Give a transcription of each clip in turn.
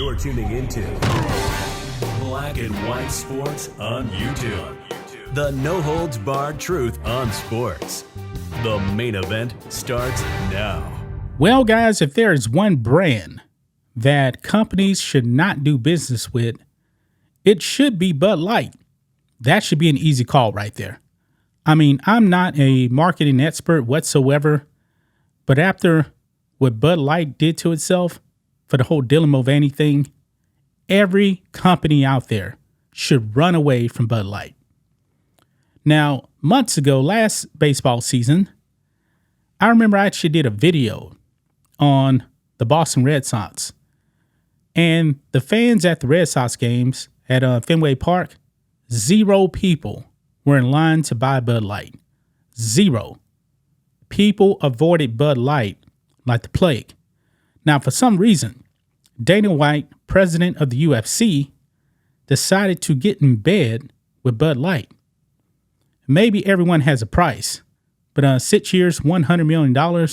You're tuning into Black and White Sports on YouTube. The no-holds-barred truth on sports. The main event starts now. Well, guys, if there is one brand that companies should not do business with, it should be Bud Light. That should be an easy call right there. I mean, I'm not a marketing expert whatsoever, but after what Bud Light did to itself for the whole Dylan Mulvaney thing, every company out there should run away from Bud Light. Now, months ago, last baseball season, I remember I actually did a video on the Boston Red Sox. And the fans at the Red Sox games at Fenway Park, 0 people were in line to buy Bud Light. 0. People avoided Bud Light like the plague. Now, for some reason, Dana White, president of the UFC, decided to get in bed with Bud Light. Maybe everyone has a price, but 6 years, $100 million,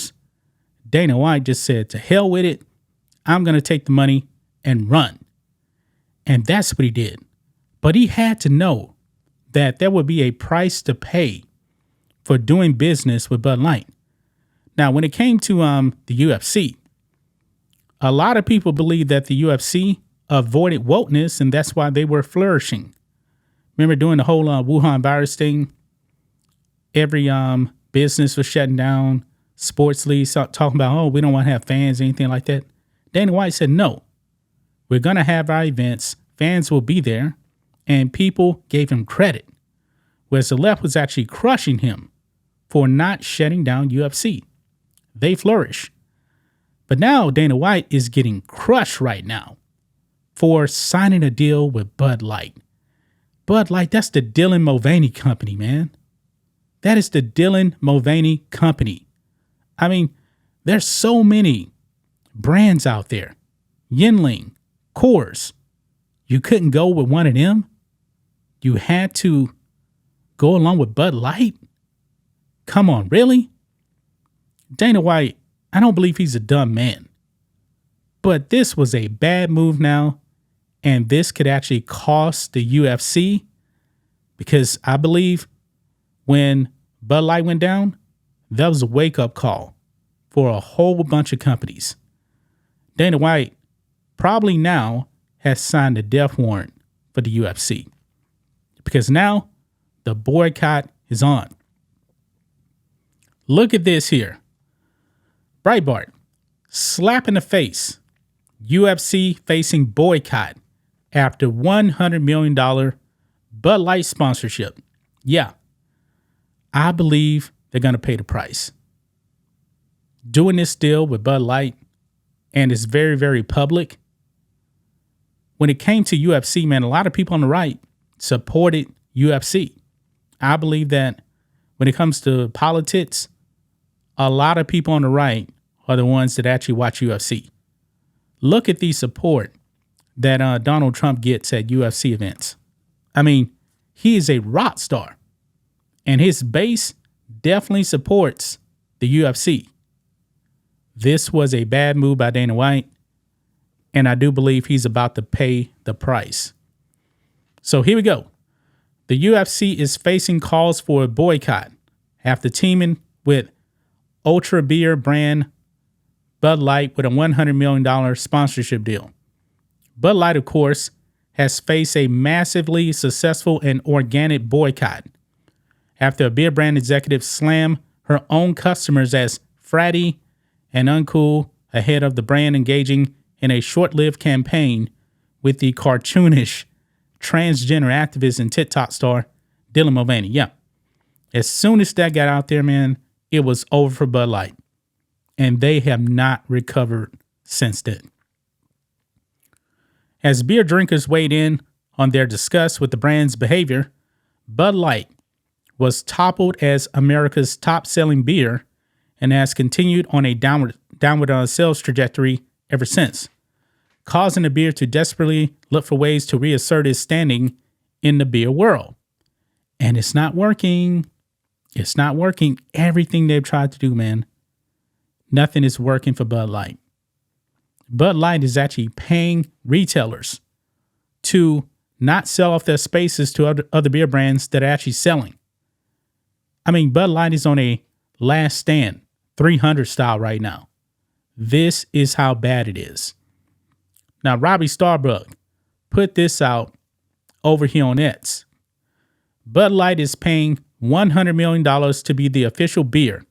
Dana White just said, to hell with it. I'm going to take the money and run. And that's what he did. But he had to know that there would be a price to pay for doing business with Bud Light. Now, when it came to the UFC, a lot of people believe that the UFC avoided wokeness, and that's why they were flourishing. Remember during the whole Wuhan virus thing, every business was shutting down, sports leagues talking about, oh, we don't want to have fans, anything like that. Dana White said, no, we're going to have our events. Fans will be there. And people gave him credit, whereas the left was actually crushing him for not shutting down UFC. They flourish. But now Dana White is getting crushed right now for signing a deal with Bud Light. Bud Light, that's the Dylan Mulvaney company, man. That is the Dylan Mulvaney company. I mean, there's so many brands out there. Yuengling, Coors. You couldn't go with one of them? You had to go along with Bud Light? Come on, really? Dana White, I don't believe he's a dumb man. But this was a bad move now, and this could actually cost the UFC, because I believe when Bud Light went down, that was a wake-up call for a whole bunch of companies. Dana White probably now has signed a death warrant for the UFC, because now the boycott is on. Look at this here. Breitbart, slap in the face. UFC facing boycott after $100 million Bud Light sponsorship. Yeah, I believe they're going to pay the price. Doing this deal with Bud Light, and it's very, very public. When it came to UFC, man, a lot of people on the right supported UFC. I believe that when it comes to politics, a lot of people on the right are the ones that actually watch UFC. Look at the support that Donald Trump gets at UFC events. I mean, he is a rock star, and his base definitely supports the UFC. This was a bad move by Dana White, and I do believe he's about to pay the price. So here we go. The UFC is facing calls for a boycott after teaming with ultra beer brand Bud Light with a $100 million sponsorship deal. Bud Light, of course, has faced a massively successful and organic boycott after a beer brand executive slammed her own customers as fratty and uncool ahead of the brand engaging in a short-lived campaign with the cartoonish transgender activist and TikTok star Dylan Mulvaney. Yeah. As soon as that got out there, man, it was over for Bud Light. And they have not recovered since then. As beer drinkers weighed in on their disgust with the brand's behavior, Bud Light was toppled as America's top-selling beer and has continued on a downward sales trajectory ever since, causing the beer to desperately look for ways to reassert its standing in the beer world. And it's not working. It's not working. Everything they've tried to do, man, nothing is working for Bud Light. Bud Light is actually paying retailers to not sell off their spaces to other beer brands that are actually selling. I mean, Bud Light is on a last stand, 300 style right now. This is how bad it is. Now, Robbie Starbuck put this out over here on X. Bud Light is paying $100 million to be the official beer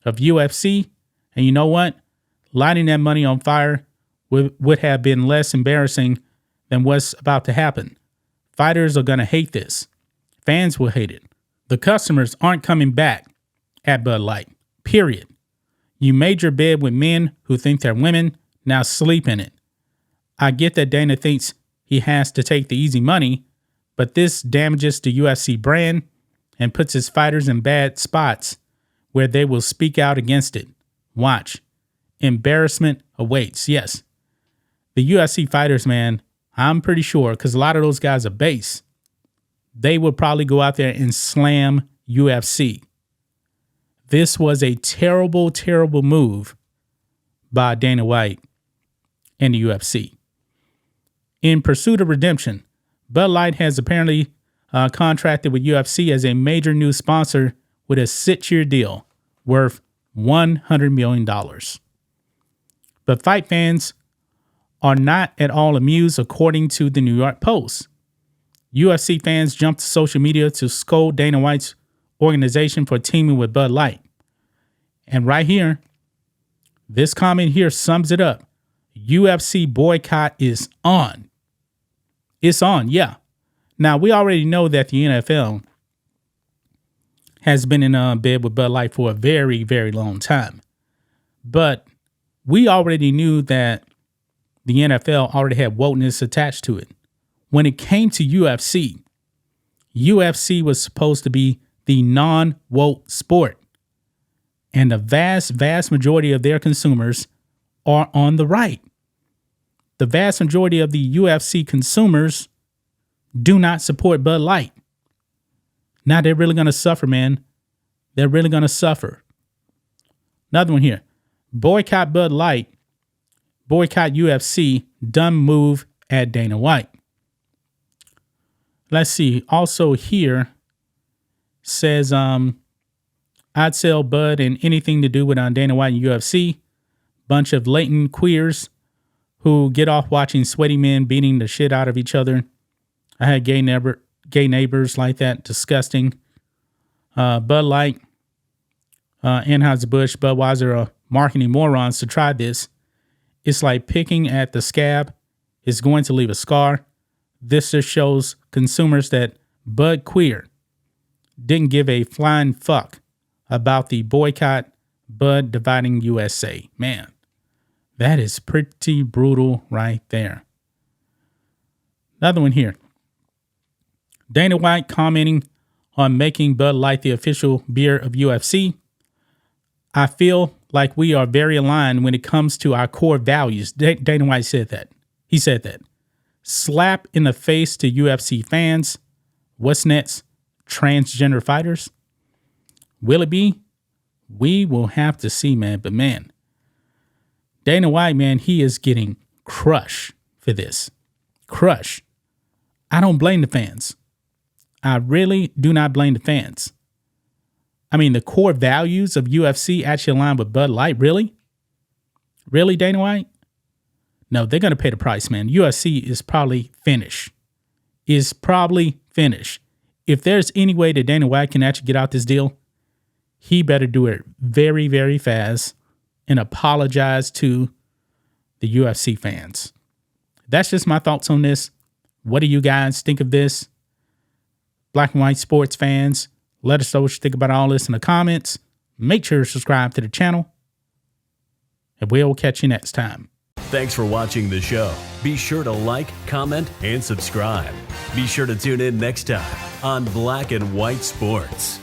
of UFC. And you know what? Lighting that money on fire would have been less embarrassing than what's about to happen. Fighters are going to hate this. Fans will hate it. The customers aren't coming back at Bud Light, period. You made your bed with men who think they're women, now sleep in it. I get that Dana thinks he has to take the easy money, but this damages the UFC brand and puts his fighters in bad spots where they will speak out against it. Watch. Embarrassment awaits. Yes. The UFC fighters, man, I'm pretty sure, because a lot of those guys are base, they would probably go out there and slam UFC. This was a terrible, terrible move by Dana White and the UFC. In pursuit of redemption, Bud Light has apparently contracted with UFC as a major new sponsor with a 6-year deal worth $100 million. But fight fans are not at all amused, according to the New York Post. UFC fans jumped to social media to scold Dana White's organization for teaming with Bud Light. And right here, this comment here sums it up. UFC boycott is on. It's on, yeah. Now, we already know that the NFL has been in bed with Bud Light for a very, very long time. But we already knew that the NFL already had wokeness attached to it. When it came to UFC, UFC was supposed to be the non-woke sport. And the vast, vast majority of their consumers are on the right. The vast majority of the UFC consumers do not support Bud Light. Now they're really going to suffer, man. They're really going to suffer. Another one here. Boycott Bud Light. Boycott UFC. Dumb move at Dana White. Let's see. Also here says, I'd sell Bud and anything to do with Dana White and UFC. Bunch of latent queers who get off watching sweaty men beating the shit out of each other. I had gay neighbors like that. Disgusting. Bud Light, Anheuser-Busch, Budweiser are marketing morons to try this. It's like picking at the scab. It's going to leave a scar. This just shows consumers that Bud Queer didn't give a flying fuck about the boycott Bud dividing USA. Man, that is pretty brutal right there. Another one here. Dana White commenting on making Bud Light the official beer of UFC. I feel like we are very aligned when it comes to our core values. Dana White said that. He said that. Slap in the face to UFC fans. What's next? Transgender fighters? Will it be? We will have to see, man. But man, Dana White, man, he is getting crushed for this. Crushed. I don't blame the fans. I really do not blame the fans. I mean, the core values of UFC actually align with Bud Light. Really? Really, Dana White? No, they're going to pay the price, man. UFC is probably finished. If there's any way that Dana White can actually get out this deal, he better do it very, very fast and apologize to the UFC fans. That's just my thoughts on this. What do you guys think of this? Black and white sports fans, let us know what you think about all this in the comments. Make sure to subscribe to the channel, and we'll catch you next time. Thanks for watching the show. Be sure to like, comment, and subscribe. Be sure to tune in next time on Black and White Sports.